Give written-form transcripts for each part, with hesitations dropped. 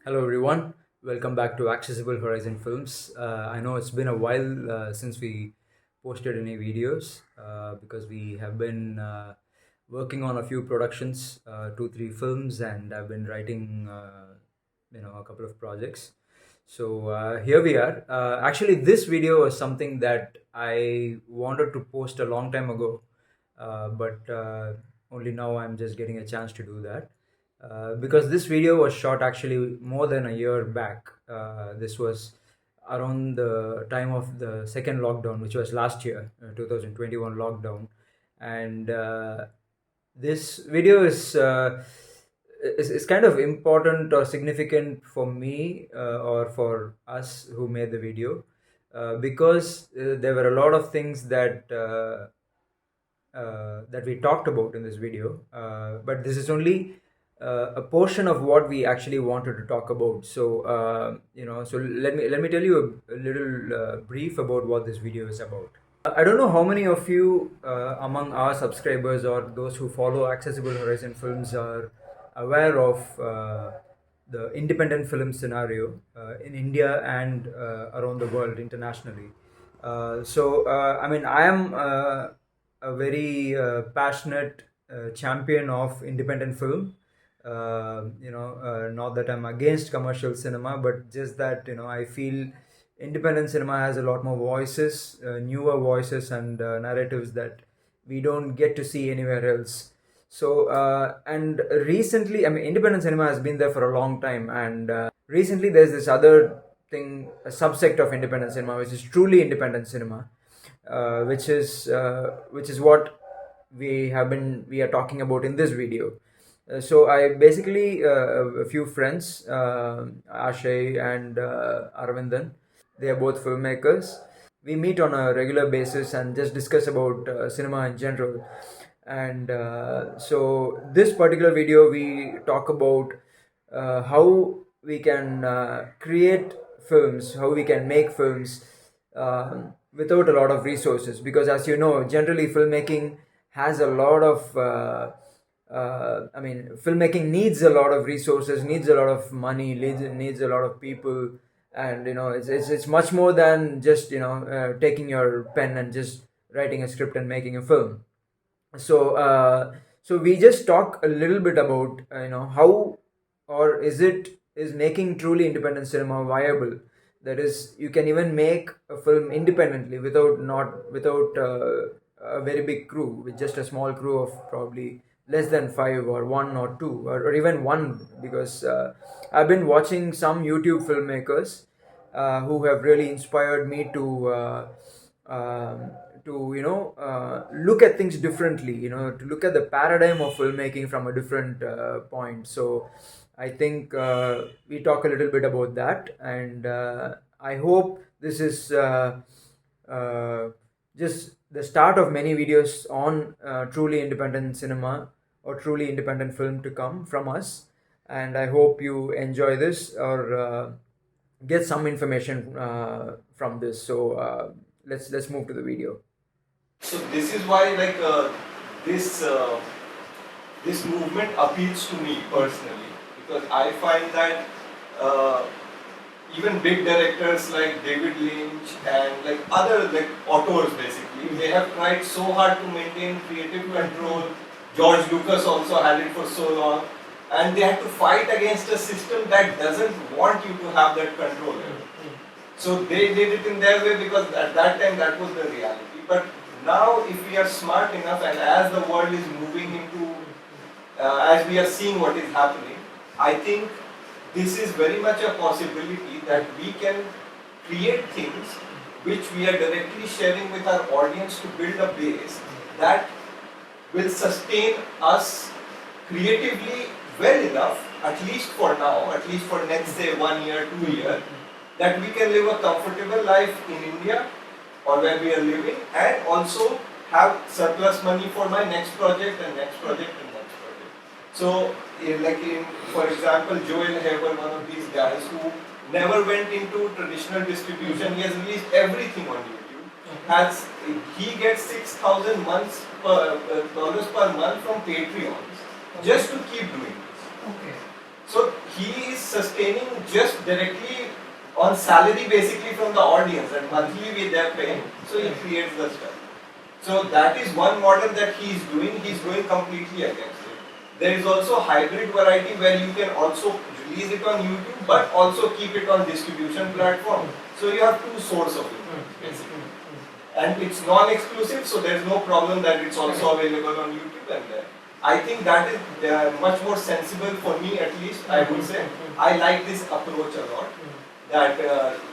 Hello, everyone. Welcome back to Accessible Horizon Films. I know it's been a while since we posted any videos because we have been working on a few productions, 2, 3 films, and I've been writing, a couple of projects. So here we are. Actually, this video was something that I wanted to post a long time ago, but only now I'm just getting a chance to do that because this video was shot actually more than a year back. This was around the time of the second lockdown, which was last year, 2021 lockdown, and this video is kind of important or significant for me or for us who made the video because there were a lot of things that we talked about in this video, but this is only a portion of what we actually wanted to talk about. So let me tell you a little brief about what this video is about. I don't know how many of you among our subscribers or those who follow Accessible Horizon Films are aware of the independent film scenario in India and around the world internationally. I am a very passionate champion of independent film. Not that I'm against commercial cinema, but just that I feel independent cinema has a lot more voices, newer voices, and narratives that we don't get to see anywhere else. And recently, I mean, independent cinema has been there for a long time, and recently there's this other thing, a subsect of independent cinema, which is truly independent cinema, which is what we are talking about in this video. So I basically a few friends, Ashay and Arvindan. They are both filmmakers. We meet on a regular basis and just discuss about cinema in general. And so this particular video, we talk about how we can create films, how we can make films without a lot of resources. Because as you know, generally filmmaking has a lot of filmmaking needs a lot of resources, needs a lot of money, needs a lot of people, and it's much more than just taking your pen and just writing a script and making a film. So we just talk a little bit about how, or is making truly independent cinema viable. That is, you can even make a film independently without a very big crew, with just a small crew of probably less than five or one or two or even one, because I've been watching some YouTube filmmakers who have really inspired me to look at things differently, to look at the paradigm of filmmaking from a different point. So I think we talk a little bit about that, and I hope this is uh, just the start of many videos on truly independent cinema or truly independent film to come from us. And I hope you enjoy this or get some information from this. So let's move to the video. So this is why this this movement appeals to me personally, because I find that uh, even big directors like David Lynch and like other like auteurs basically, they have tried so hard to maintain creative control. George Lucas also had it for so long, and they had to fight against a system that doesn't want you to have that control. So they did it in their way because at that time that was the reality. But now, if we are smart enough, and as the world is moving into, as we are seeing what is happening, I think this is very much a possibility that we can create things which we are directly sharing with our audience to build a base that will sustain us creatively well enough, at least for now, at least for next say 1 year, 2 year, that we can live a comfortable life in India or where we are living, and also have surplus money for my next project and next project and next project. So, for example, Joel Haber, one of these guys who never went into traditional distribution, he has released everything on YouTube. He gets $6,000 dollars per month from Patreons just to keep doing this. Okay. So he is sustaining just directly on salary basically from the audience, and monthly they are paying, so he creates the stuff. So that is one model that he is doing. He is going completely against it. There is also hybrid variety where you can also release it on YouTube, but also keep it on distribution platform. So you have two sources of it basically, and it's non-exclusive. So there is no problem that it's also available on YouTube and there. I think that is much more sensible for me, at least. I would say I like this approach a lot. That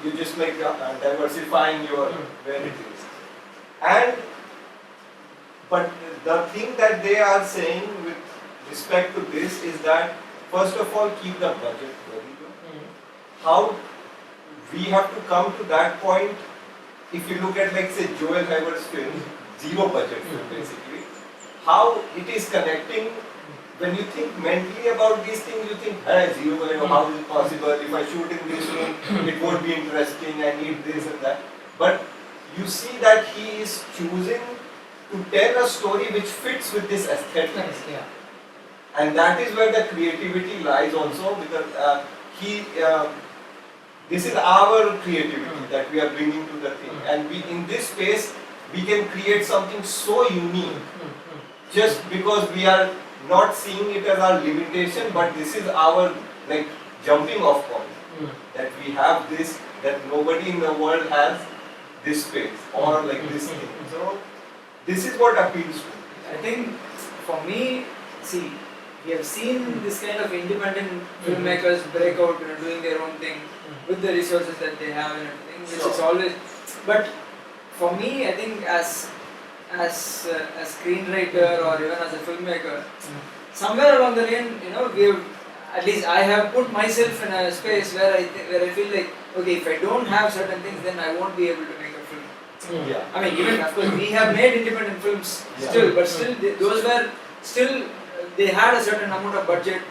you just like diversifying your where it is, and but the thing that they are saying with respect to this is that first of all keep the budget very low. How we have to come to that point? If you look at like say Joel Haver's film, zero budget film basically, how it is connecting. When you think mentally about these things, you think, hey, zero budget, how is it possible? If I shoot in this room, it won't be interesting, I need this and that. But you see that he is choosing to tell a story which fits with this aesthetic. Nice, yeah. And that is where the creativity lies also, because this is our creativity that we are bringing to the thing. And we, in this space, we can create something so unique just because we are not seeing it as our limitation, but this is our like jumping off point. That we have this, that nobody in the world has this space or like this thing. So this is what appeals to me. I think for me, see, we have seen this kind of independent filmmakers break out, doing their own thing with the resources that they have and everything, which is always. But for me, I think as a screenwriter or even as a filmmaker, somewhere along the lane, at least I have put myself in a space where I feel like, okay, if I don't have certain things, then I won't be able to make a film. Yeah. I mean, even of course we have made independent films still, but still those were still they had a certain amount of budget,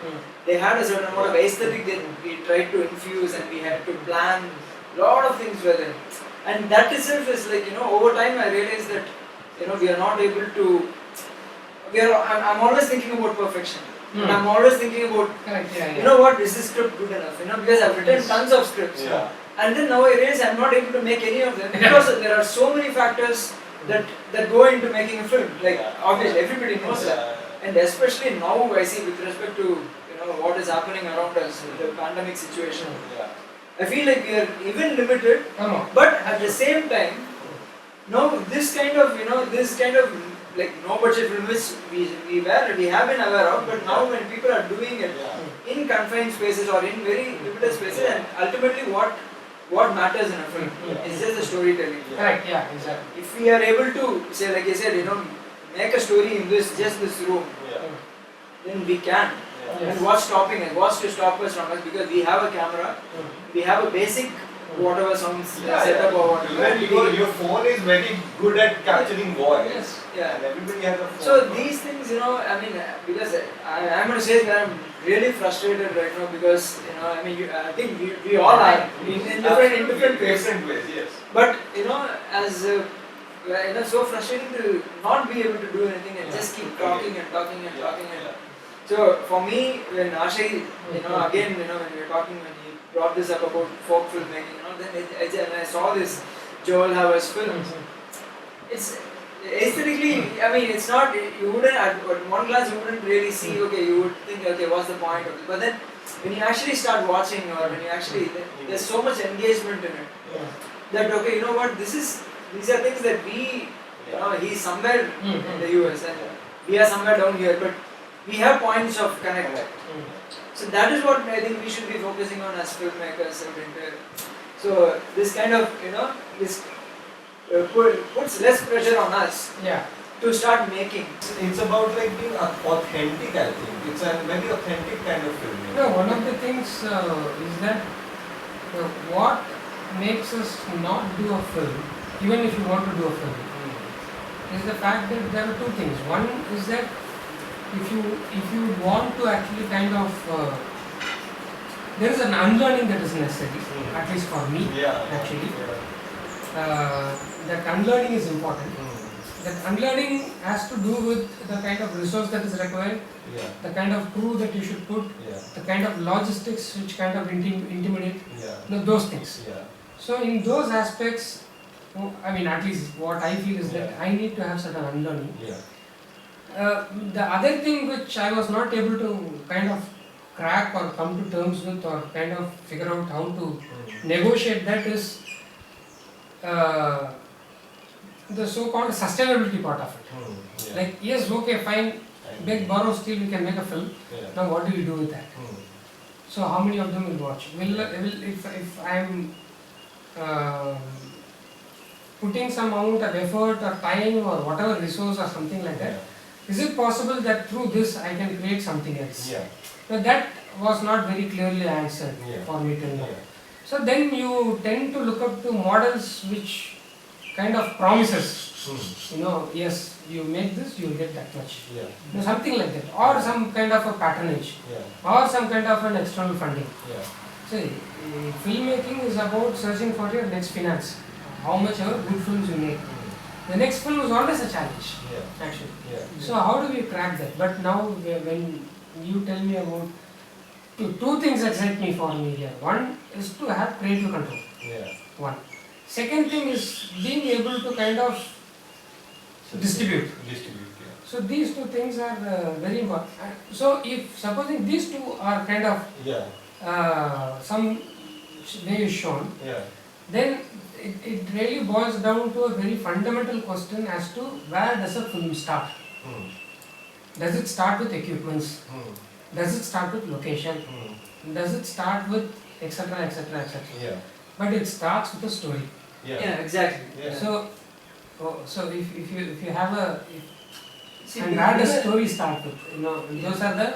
they had a certain amount of aesthetic that we tried to infuse, and we had to plan a lot of things with it. And that itself is like, over time I realized that we are not able to. I'm always thinking about perfection. And I'm always thinking about, what, is this script good enough? Because I've written tons of scripts. Yeah. And then now I realize I'm not able to make any of them because there are so many factors that go into making a film. Like obviously everybody knows that. And especially now I see with respect to what is happening around us, the pandemic situation. I feel like we are even limited, but at the same time, this kind of like no budget film which we have been aware of, but now when people are doing it in confined spaces or in very limited spaces, and ultimately what matters in a film is just the storytelling. Correct, yeah, exactly. If we are able to say, like I said, make a story in this room, then we can. And what's stopping us? What's to stop us from us? Because we have a camera, we have a basic whatever sounds setup or whatever. Even your phone is very good at capturing voice. Yes. Yeah. And everybody has a phone. So these things, because I'm going to say that I'm really frustrated right now because, I think we all are in different ways. Yes. But, as so frustrating to not be able to do anything and just keep talking and talking and talking. So for me, when Ashay, again, when we were talking, when he brought this up about folk filmmaking, then I saw this Joel Haver's films. It's aesthetically, it's not, you wouldn't, at one glance you wouldn't really see, okay, you would think, okay, what's the point of it? But then when you actually start watching, or when you actually, there's so much engagement in it, that, okay, you know what, these are things that we, he's somewhere in the US and we are somewhere down here, but we have points of connect. So that is what I think we should be focusing on as filmmakers. So this kind of, this puts less pressure on us to start making. It's about like being authentic, I think. It's a very authentic kind of filmmaking. No, one of the things is that what makes us not do a film, even if you want to do a film, is the fact that there are two things. One is that if you want to actually kind of there is an unlearning that is necessary, at least for me, actually. That unlearning is important. that unlearning has to do with the kind of resource that is required, Yeah. the kind of crew that you should put, Yeah. the kind of logistics which kind of intimidate, Yeah. those things. Yeah. So in those aspects, I mean, at least what I feel is that Yeah. I need to have certain unlearning. Yeah. The other thing which I was not able to kind of crack or come to terms with or kind of figure out how to negotiate that is the so-called sustainability part of it. Yeah. Like, yes, okay, fine, beg, borrow, steal, we can make a film. Yeah. Now what do you do with that? So how many of them will watch? Will if I'm putting some amount of effort or time or whatever resource or something like that, is it possible that through this I can create something else? Yeah. But that was not very clearly answered Yeah. for me till now. Yeah. So then you tend to look up to models which kind of promises, you know, yes, you make this, you will get that much. Yeah. You know, something like that, or some kind of a patronage, Yeah. or some kind of an external funding. Yeah. See, filmmaking is about searching for your next finance. How much ever good films you make. The next film is always a challenge, Yeah. actually. Yeah. So how do we crack that? But now when you tell me about two things excite me for me here. One is to have creative control. Yeah. One. Second thing is being able to kind of distribute. Distribute. Yeah. So these two things are very important. So if supposing these two are kind of Yeah. some way is shown, Yeah. then it really boils down to a very fundamental question as to where does a film start? Does it start with equipments? Does it start with location? Does it start with etc. etc. etc. Yeah. But it starts with a story. Yeah, exactly. Yeah. So if you have a See, and where does story start with? You know, those are the.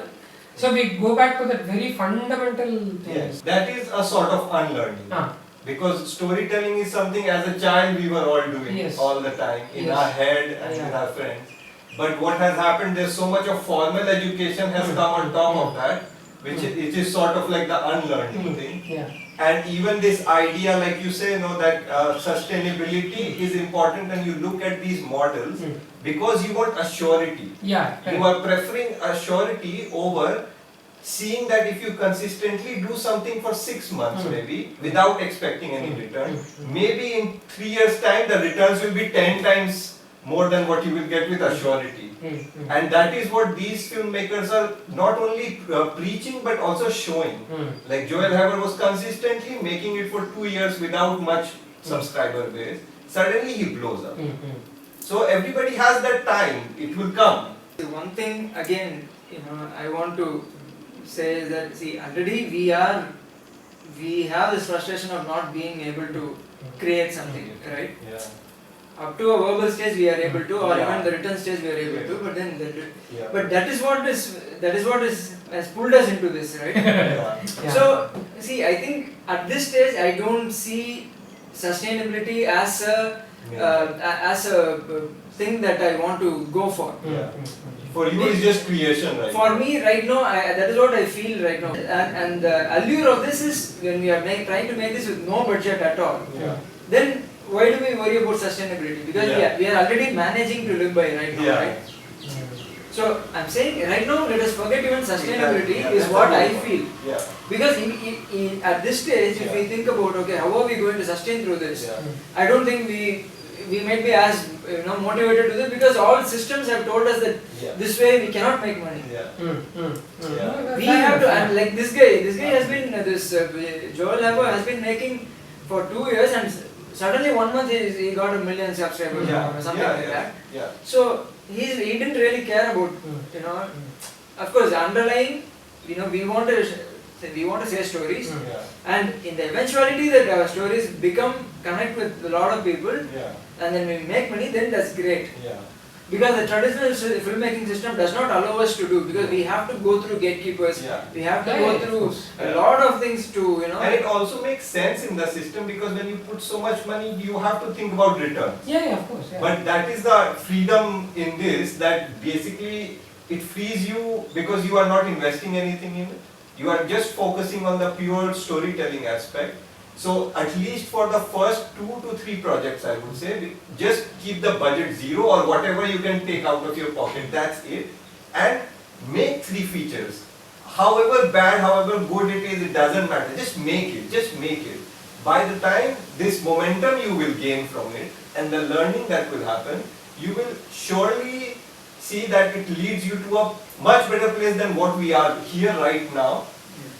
So we go back to that very fundamental thing. Yes. That is a sort of unlearning. Ah, Because storytelling is something as a child we were all doing Yes. all the time in Yes. our head and Yeah. with our friends. But what has happened, there's so much of formal education has come on top of that, which it is sort of like the unlearning thing. yeah. And even this idea, like you say, that sustainability is important, and you look at these models because you want a surety. Yeah. You are preferring a surety over seeing that if you consistently do something for 6 months maybe without expecting any return, maybe in 3 years time the returns will be 10 times more than what you will get with a surety. And that is what these filmmakers are not only preaching but also showing. Like Joel Haver was consistently making it for 2 years without much subscriber base. Suddenly he blows up. So everybody has that time, it will come. The one thing again, I want to say is that, see, already we have this frustration of not being able to create something, right? Yeah. Up to a verbal stage we are able to, or Yeah. even the written stage we are able to, but then Yeah. but that is what has pulled us into this, right? Yeah. Yeah. So see, I think at this stage I don't see sustainability as a thing that I want to go for. Yeah. For you it's just creation, right? For me right now, that is what I feel right now. And the allure of this is when we are trying to make this with no budget at all. Yeah. Then why do we worry about sustainability? Because Yeah. we are already managing to live by right now, Yeah. right? So I'm saying right now let us forget even sustainability Yeah, is that's what the I point. feel. Yeah. Because at this stage, if Yeah. we think about okay, how are we going to sustain through this? Yeah. I don't think we might be as motivated to this because all systems have told us that Yeah. this way we cannot make money. Yeah. Yeah. We have to, and like this guy has been Joel Haver has been making for 2 years, and suddenly 1 month he got 1 million subscribers Yeah. or something Yeah. like Yeah. that. Yeah. So he didn't really care about of course the underlying we want to say stories, and in the eventuality that our stories connect with a lot of people, Yeah. and then we make money, then that's great. Yeah. Because the traditional filmmaking system does not allow us to do, because we have to go through gatekeepers, Yeah. we have to Yeah, go yeah, of through course. a lot of things to And it also makes sense in the system because when you put so much money, you have to think about returns. Yeah, of course. Yeah. But that is the freedom in this, that basically it frees you because you are not investing anything in it. You are just focusing on the pure storytelling aspect, So at least for the first 2 to 3 projects, I would say, just keep the budget zero or whatever you can take out of your pocket, that's it. And make 3 features. However bad, however good it is, it doesn't matter. Just make it, just make it. By the time this momentum you will gain from it and the learning that will happen, you will surely see that it leads you to a much better place than what we are here right now.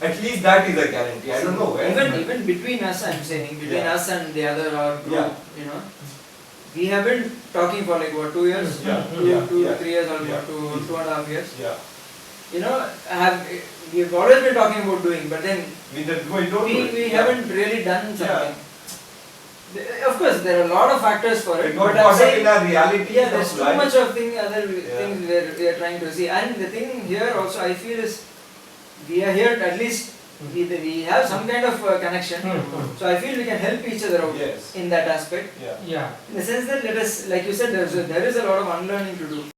At least that is a guarantee. I don't know where. Even between us, I'm saying, between Yeah. us and the other group, Yeah. you know, we have been talking for like what, 2 years? Yeah. Two, Yeah. 2 Yeah. 3 years or Yeah. more, 2.5 years. Yeah. You know, we've always been talking about doing, but then We don't do it. we Yeah. haven't really done Yeah. something. Of course, there are a lot of factors for it, We got but I'm caught up saying, in our reality. yeah, there's of too life. much of other things we are trying to see. And the thing here also I feel is, we are here to at least, we have some kind of connection. So I feel we can help each other out Yes. in that aspect. Yeah. Yeah. In the sense that let us, like you said, there is a lot of unlearning to do.